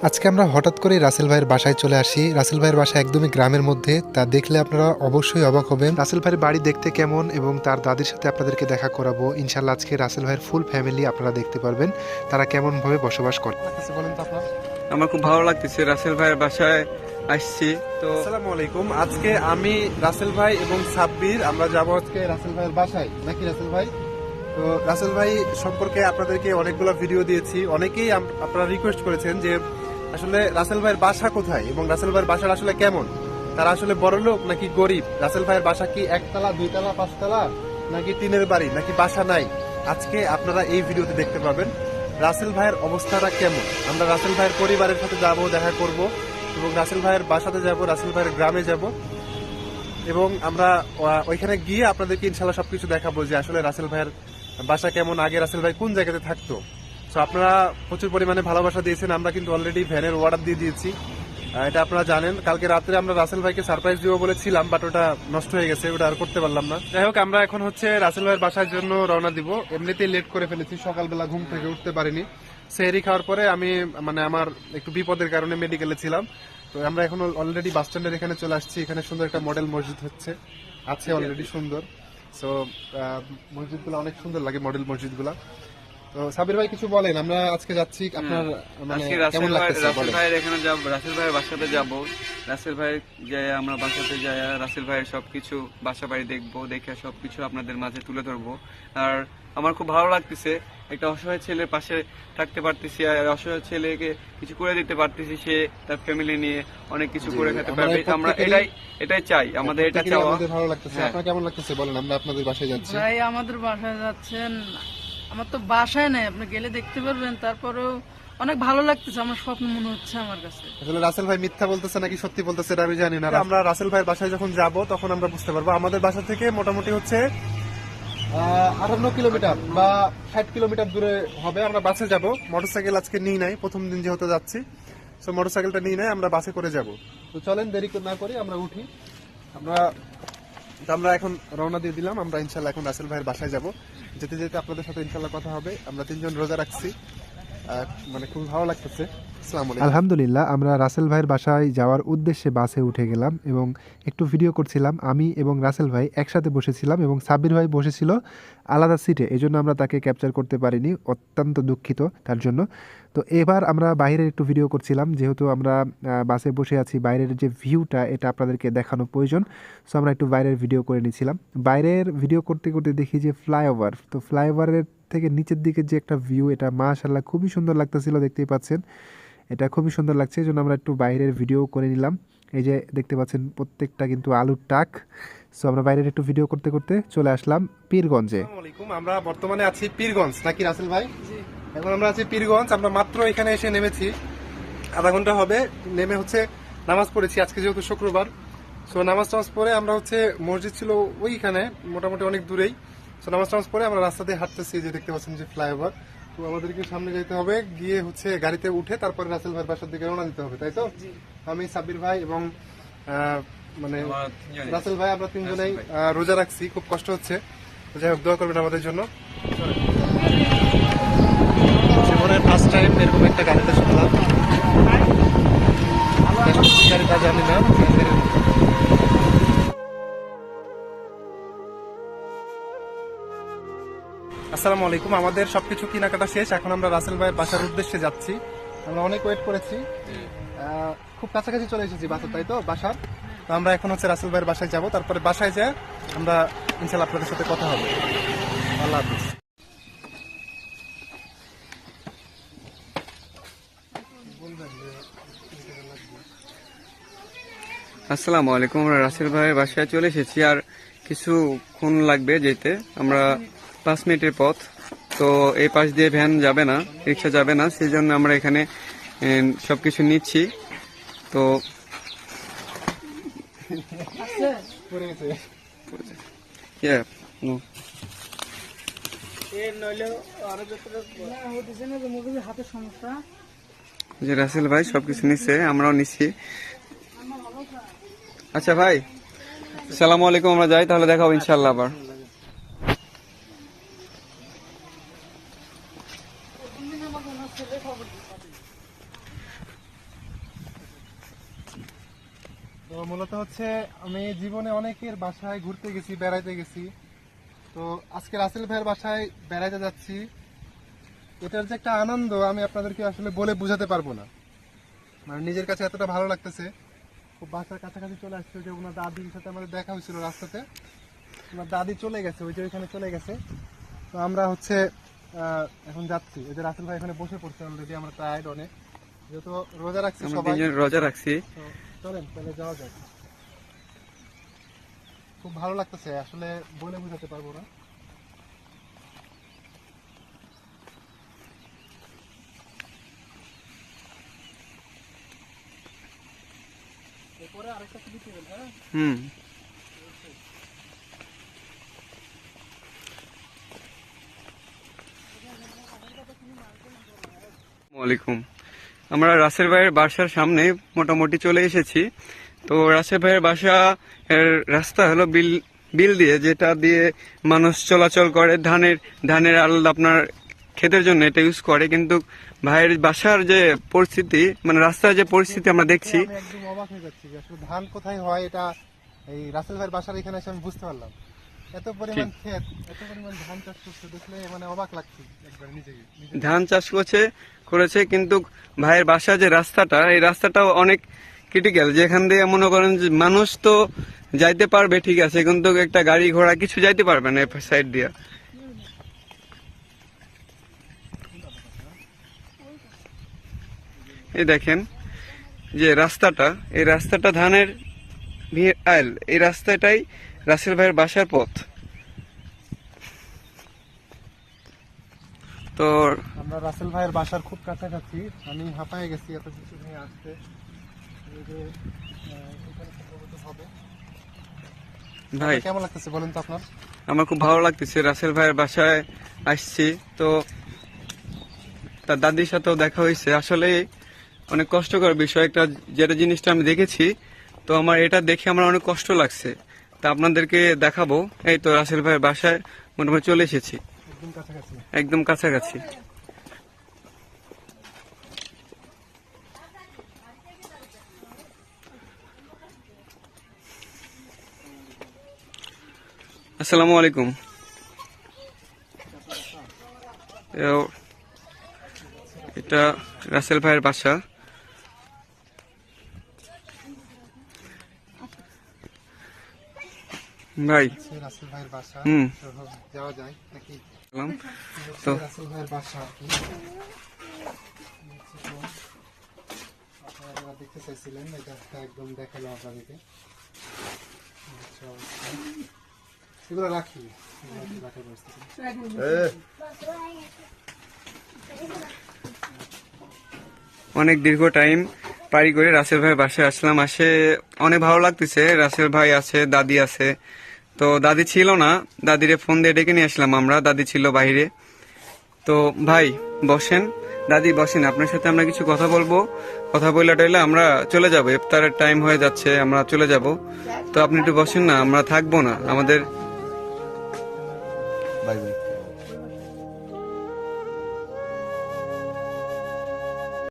আজকে আমরা হঠাৎ করে রাসেল ভাইয়ের বাসায় চলে আসি। রাসেল ভাইয়ের বাসা একদমই গ্রামের মধ্যে, তা দেখলে আপনারা অবশ্যই অবাক হবেন। রাসেল ভাইয়ের বাড়ি দেখতে কেমন এবং তার দাদির সাথে আপনাদেরকে দেখা করাবো ইনশাল্লাহ। আজকে রাসেল ভাইয়ের ফুল ফ্যামিলি আপনারা দেখতে পারবেন তারা কেমন ভাবে বসবাস করে। বলেন তো আপনার। আমার খুব ভালো লাগতেছে রাসেল ভাইয়ের বাসায় আসছি। তো আসসালামু আলাইকুম। আজকে আমি রাসেল ভাই এবং সাব্বির আমরা যাবো আজকে রাসেল ভাইয়ের বাসায়, নাকি রাসেল ভাই? তো রাসেল ভাই সম্পর্কে আপনাদেরকে অনেকগুলো ভিডিও দিয়েছি। অনেকেই আপনারা রিকোয়েস্ট করেছেন যে আসলে রাসেল ভাইয়ের বাসা কোথায় এবং রাসেল ভাইয়ের বাসা আসলে কেমন, তারা আসলে বড়লোক নাকি গরিব, রাসেল ভাইয়ের বাসা কি একতলা, দুইতলা, পাঁচতলা, নাকি টিনের বাড়ি, নাকি বাসা নাই। আজকে আপনারা এই ভিডিওতে দেখতে পাবেন রাসেল ভাইয়ের অবস্থাটা কেমন। আমরা রাসেল ভাইয়ের পরিবারের সাথে যাবো, দেখা করব এবং রাসেল ভাইয়ের বাসাতে যাব, রাসেল ভাইয়ের গ্রামে যাব এবং আমরা ওইখানে গিয়ে আপনাদেরকে ইনশাল্লাহ সবকিছু দেখাবো যে আসলে রাসেল ভাইয়ের বাসা কেমন, আগে রাসেল ভাই কোন জায়গাতে থাকতো। তো আপনারা প্রচুর পরিমাণে ভালোবাসা দিয়েছেন, আমরা কিন্তু অলরেডি ভ্যানের অর্ডার দিয়ে দিয়েছি, এটা আপনারা জানেন। কালকে রাত্রে আমরা রাসেল ভাইকে সারপ্রাইজ দিব বলেছিলাম, বাট ওটা নষ্ট হয়ে গেছে, ওটা আর করতে পারলাম না। যাই হোক, আমরা এখন হচ্ছে রাসেল ভাইয়ের বাসার জন্য রওনা দিব। এমনিতেই লেট করে ফেলেছি, সকালবেলা ঘুম থেকে উঠতে পারিনি। সেহরি খাওয়ার পরে আমি আমার একটু বিপদের কারণে মেডিকেলে ছিলাম। তো আমরা এখন অলরেডি বাস স্ট্যান্ডের এখানে চলে আসছি। এখানে সুন্দর একটা মডেল মসজিদ আছে অলরেডি সুন্দর। সো মসজিদগুলো অনেক সুন্দর লাগে, মডেল মসজিদগুলো। তো সাবির ভাই কিছু বলেন, আমরা আজকে যাচ্ছি, আপনার মানে কেমন লাগতেছে? রাসেল ভাইয়ের এখানে যাবো, রাসেল ভাইয়ের বাসাতে যাব। রাসেল ভাই যাই আমরা বাসাতে যাই, রাসেল ভাইয়ের সবকিছু বাসা বাড়ি দেখবো, দেখে সবকিছু আপনাদের মাঝে তুলে ধরবো। আর আমার খুব ভালো লাগতেছে, একটা অসহায় ছেলের পাশে থাকতে পারতেছি, আর অসহায় ছেলেকে কিছু করে দিতে পারতেছি, সে তার ফ্যামিলি নিয়ে অনেক কিছু করে খেতে পারবে। আমরা এটাই চাই, আমাদের এটা চাওয়া। ভালো লাগতেছে। আপনার কেমন লাগতেছে বলেন? আমরা আপনাদের বাসায় যাচ্ছি। ভাই আমাদের বাসায় যাচ্ছেন, আমার তো বাসায় নাই, আপনি গেলে দেখতে পারবেন। তারপরেও অনেক ভালো লাগতেছে, আমার স্বপ্ন মনে হচ্ছে আমার কাছে। আসলে রাসেল ভাই মিথ্যা বলতেছে নাকি সত্যি বলতেছে এটা আমি জানি না। আমরা রাসেল ভাইয়ের বাসায় যখন যাব তখন আমরা বুঝতে পারবো। আমাদের বাসা থেকে মোটামুটি হচ্ছে 58 কিলোমিটার বা 60 কিলোমিটার দূরে হবে। আমরা বাসে যাব, মোটরসাইকেল আজকে নিয়ে নাই, প্রথম দিন যেহেতু যাচ্ছি, তো মোটরসাইকেলটা নিয়ে নাই, আমরা বাসে করে যাব। তো চলেন দেরি না করি আমরা উঠি। আমরা এখন রওনা দিয়ে দিলাম। আমরা ইনশাল্লাহ এখন রাসেল ভাইয়ের বাসায় যাব। যেতে যেতে আপনাদের সাথে ইনশাল্লাহ কথা হবে। আমরা 3 জন রোজা রাখছি, মানে খুব ভালো লাগতেছে। আলহামদুলিল্লাহ, আমরা রাসেল ভাইয়ের বাসায় যাওয়ার উদ্দেশ্যে বাসে উঠে গেলাম এবং একটু ভিডিও করছিলাম। আমি এবং রাসেল ভাই একসাথে বসেছিলাম এবং সাব্বির ভাই বসেছিল আলাদা সিটে, এই জন্য আমরা তাকে ক্যাপচার করতে পারিনি, অত্যন্ত দুঃখিত তার জন্য। তো এবার আমরা বাইরের একটু ভিডিও করছিলাম, যেহেতু আমরা বাসে বসে আছি, বাইরের যে ভিউটা এটা আপনাদেরকে দেখানো প্রয়োজন। সো আমরা একটু বাইরের ভিডিও করে নিয়েছিলাম। বাইরের ভিডিও করতে করতে দেখি যে ফ্লাইওভার, তো ফ্লাইওভারের থেকে নিচের দিকে যে একটা ভিউ, এটা মাশাআল্লাহ খুবই সুন্দর লাগতেছিল, দেখতেই পাচ্ছেন এটা খুবই সুন্দর লাগছে। এই জন্য আমরা একটু বাইরের ভিডিও করে নিলাম। এই যে দেখতে পাচ্ছেন প্রত্যেকটা কিন্তু আলুর টাক। সো আমরা বাইরের একটু ভিডিও করতে করতে চলে আসলাম পীরগঞ্জে। আমরা বর্তমানে আছি পীরগঞ্জ, নাকি রাসেল ভাই? এখন আমরা আছি পীরগঞ্জ। আমরা মাত্র এখানে এসে নেমেছি, আধা ঘন্টা হবে নেমে হচ্ছে নামাজ পড়েছি আজকে যেহেতু শুক্রবার। সো নামাজ পড়ে আমরা হচ্ছে মসজিদ ছিল ওইখানে মোটামুটি অনেক দূরেই। সো নামাজ পড়ে আমরা রাস্তা দিয়ে হাঁটতেছি, যে দেখতে পাচ্ছেন যে ফ্লাইওভার। তো আমাদেরকে সামনে যেতে হবে, গিয়ে হচ্ছে গাড়িতে উঠে তারপরে রাসেল ভাইয়ের বাসার দিকে রওনা দিতে হবে, তাই তো? আমি সাব্বির ভাই এবং মানে রাসেল ভাই, আমরা 3 জনেই রোজা রাখছি, খুব কষ্ট হচ্ছে। যাই হোক, দোয়া করবেন আমাদের জন্য। জীবনের ফার্স্ট টাইম এরকম একটা গাড়িতে শুনলাম, গাড়িটা জানি না। আসসালামু আলাইকুম। আমাদের সবকিছু কেনাকাটা শেষ, এখন আমরা রাসেল ভাইয়ের বাসার উদ্দেশ্যে যাচ্ছি। আমরা অনেক ওয়েট করেছি, খুব কাছাকাছি চলে এসেছি বাসার, তাই তো বাসার। তো আমরা এখন হচ্ছে রাসেল ভাইয়ের বাসায় যাব, তারপরে বাসায় যেয়ে আমরা ইনশাল্লাহ আপনাদের সাথে কথা হবে। আল্লাহ হাফিজ। আসসালামু আলাইকুম, আমরা রাসেল ভাইয়ের বাসায় চলে এসেছি। আর কিছুক্ষণ লাগবে যেতে, আমরা 5 মিনিটের পথ। তো এই পাশ দিয়ে ভ্যান যাবে না, রিক্সা যাবে না, সেই জন্য আমরা এখানে সবকিছু নিচ্ছি। তো যে রাসেল ভাই সবকিছু নিচ্ছে, আমরাও নিচ্ছি। আচ্ছা ভাই, আসসালামু আলাইকুম, আমরা যাই তাহলে, দেখা হবে ইনশাআল্লাহ আবার। তো মূলত হচ্ছে আমি জীবনে অনেকের বাসায় ঘুরতে গেছি, বেড়াইতে গেছি। তো আজকে রাসেল ভাইয়ের বাসায় বেড়াইতে যাচ্ছি। এটার যে একটা আনন্দ আমি আপনাদেরকে আসলে বলে বোঝাতে পারবো না। মানে নিজের কাছে এতটা ভালো লাগতেছে। খুব বাসার কাছাকাছি চলে আসছে, যে ওনার দাদির সাথে আমাদের দেখা হয়েছিল রাস্তাতে। ওনার দাদি চলে গেছে, ওই যে ওইখানে চলে গেছে। তো আমরা হচ্ছে এখন যাচ্ছি। ওই যে রাসেল ভাই এখানে বসে পড়ছে অলরেডি, আমরা টায়ার্ড অনেক, যেহেতু রোজা রাখছি আমরা সবাই। তিনজন রোজা রাখছি। তো চলেন তাহলে যাওয়া যাক। খুব ভালো লাগতেছে, আসলে বলে বোঝাতে পারবো না। এরপরে আরেকটা ছবি তুলবেন, হ্যাঁ? হুম। ওয়ালাইকুম। আমরা রাসেল ভাইয়ের বাসার সামনে মোটামুটি চলে এসেছি। তো রাসেল ভাইয়ের বাসা এর রাস্তা হলো বিল দিয়ে, যেটা দিয়ে মানুষ চলাচল করে। ধানের আলাদা আপনার ক্ষেতের জন্য এটা ইউজ করে, কিন্তু ভাইয়ের বাসার যে পরিস্থিতি, মানে রাস্তার যে পরিস্থিতি আমরা দেখছি, আমি একদম অবাক হয়ে যাচ্ছি যে আসলে ধান কোথায় হয়, এটা এই রাসেল ভাইয়ের বাসার এখানে এসে আমি বুঝতে পারলাম। এত পরিমাণ ক্ষেত, এত পরিমাণ ধান চাষ করছে, দেখলে মানে অবাক লাগছে একবার নিজেকে। ধান চাষ করেছে, কিন্তু ভাইয়ের বাসা যে রাস্তাটা, এই রাস্তাটাও অনেক ক্রিটিক্যাল। যেখান দিয়ে মনে করেন যে মানুষ তো যাইতে পারবে ঠিক আছে, কিন্তু একটা গাড়ি ঘোড়া কিছু যাইতে পারবে না সাইড দিয়ে। এই দেখেন যে রাস্তাটা, এই রাস্তাটা ধানের আইল, এই রাস্তাটাই রাসেল ভাইয়ের বাসার পথ। তো আমরা রাসেল ভাইয়ের বাসার খুব কাছাকাছি, আমি হাঁপায়ে গেছি এত কিছু নিয়ে আসতে। এই যে, এখানে সম্ভবত হবে। ভাই আপনার কেমন লাগতেছে বলেন তো আপনার? আমার খুব ভালো লাগতেছে, রাসেল ভাইয়ের বাসায় আসছি। তো তার দাদির সাথেও দেখা হয়েছে। আসলে অনেক কষ্টকর বিষয়, একটা যেটা জিনিসটা আমি দেখেছি, তো আমার এটা দেখে আমার অনেক কষ্ট লাগছে। তা আপনাদেরকে দেখাবো। এই তো রাসেল ভাইয়ের বাসায় মোটামুটি চলে এসেছি, একদম কাছাকাছি। একদম কাছাকাছি। আসসালামু আলাইকুম। এটা রাসেল ভাইয়ের বাসা। ভাই রাসেল ভাইয়ের বাসা, হুম। তো যাওয়া যায় নাকি? তো রাসেল ভাইয়ের বাসা আর কি। আপনারা দেখতে চাইছিলেন, এটা একদম দেখালাম আপনাদেরকে। আচ্ছা, এগুলো রাখি, রাখার পরিস্থিতি। অনেক দীর্ঘ টাইম পারি করে রাসেল ভাইয়ের বাসায় আসলাম। অনেক ভালো লাগতেছে। রাসেল ভাই আছে, দাদি আছে। তো দাদি ছিল না, দাদিরে ফোন দিয়ে ডেকে নিয়ে আসলাম আমরা, দাদি ছিল বাইরে। তো ভাই বসেন, দাদি বসেন, আপনার সাথে আমরা কিছু কথা বলবো। কথা বললে টইলে আমরা চলে যাবো, ইফতারের টাইম হয়ে যাচ্ছে, আমরা চলে যাব। তো আপনি একটু বসেন না, আমরা থাকবো না, আমাদের বাই বাই।